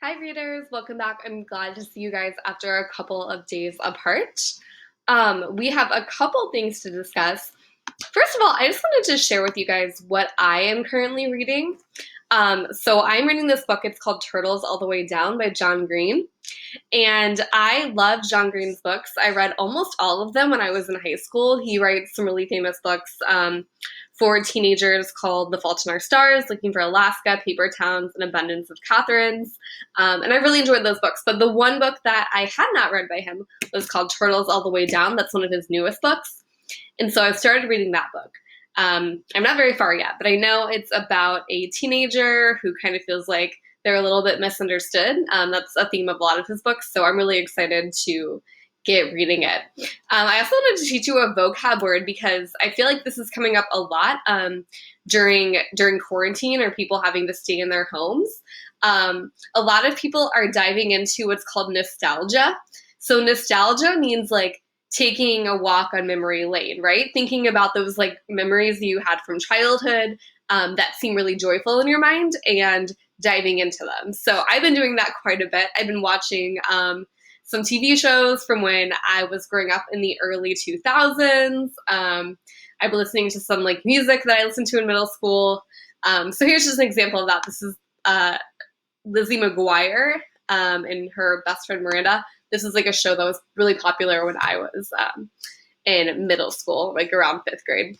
Hi readers, welcome back. I'm glad to see you guys after a couple of days apart. We have a couple things to discuss. First of all, I just wanted to share with you guys what I am currently reading. So I'm reading this book. It's called Turtles All the Way Down by John Green. And I love John Green's books. I read almost all of them when I was in high school. He writes some really famous books for teenagers called The Fault in Our Stars, Looking for Alaska, Paper Towns, and Abundance of Catherines. And I really enjoyed those books. But the one book that I had not read by him was called Turtles All the Way Down. That's one of his newest books. And so I started reading that book. I'm not very far yet, but I know it's about a teenager who kind of feels like they're a little bit misunderstood. That's a theme of a lot of his books, so I'm really excited to get reading it. I also wanted to teach you a vocab word because I feel like this is coming up a lot during quarantine or people having to stay in their homes. A lot of people are diving into what's called nostalgia. So nostalgia means like taking a walk on memory lane, right? Thinking about those like memories you had from childhood that seem really joyful in your mind and diving into them. So I've been doing that quite a bit. I've been watching some TV shows from when I was growing up in the early 2000s. I've been listening to some like music that I listened to in middle school. So here's just an example of that. This is Lizzie McGuire and her best friend Miranda. This is like a show that was really popular when I was in middle school, like around 5th grade.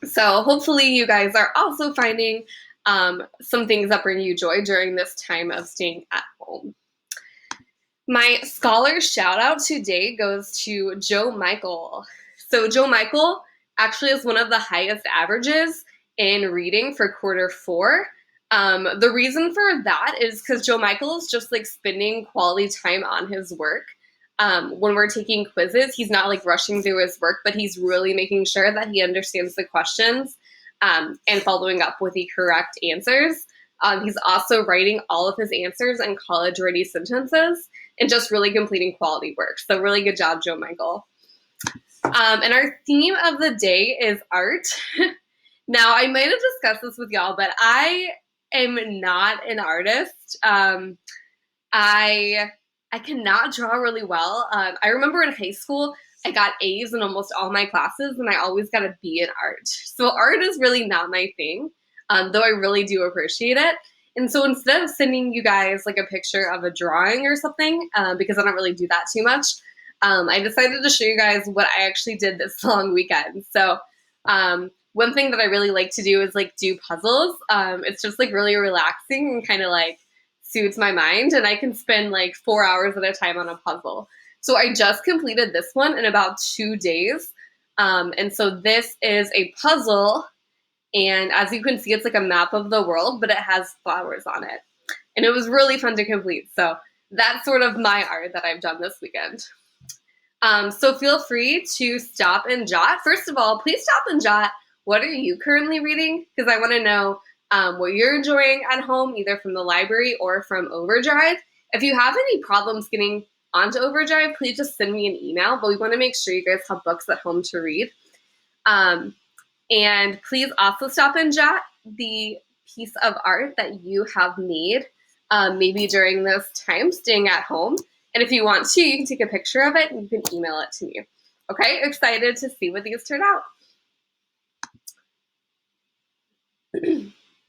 So hopefully you guys are also finding some things that bring you joy during this time of staying at home. My scholar shout out today goes to Joe Michael. So Joe Michael actually has one of the highest averages in reading for Q4. The reason for that is because Joe Michael is just like spending quality time on his work. When we're taking quizzes, he's not like rushing through his work, but he's really making sure that he understands the questions and following up with the correct answers. He's also writing all of his answers in college-ready sentences and just really completing quality work. So really good job, Joe Michael. And our theme of the day is art. Now, I might have discussed this with y'all, but I am not an artist. I cannot draw really well. I remember in high school, I got A's in almost all my classes, and I always got a B in art. So art is really not my thing, though I really do appreciate it. And so instead of sending you guys like a picture of a drawing or something, because I don't really do that too much, I decided to show you guys what I actually did this long weekend. So one thing that I really like to do is like do puzzles. It's just like really relaxing and kind of like soothes my mind, and I can spend like 4 hours at a time on a puzzle. So I just completed this one in about 2 days. And so this is a puzzle, and as you can see, it's like a map of the world, but it has flowers on it. And it was really fun to complete. So that's sort of my art that I've done this weekend. So feel free to stop and jot. First of all, please stop and jot. What are you currently reading? Because I want to know what you're enjoying at home, either from the library or from Overdrive. If you have any problems getting onto Overdrive, please just send me an email, but we want to make sure you guys have books at home to read. And please also stop and jot the piece of art that you have made, maybe during this time staying at home. And if you want to, you can take a picture of it and you can email it to me. Okay, excited to see what these turn out.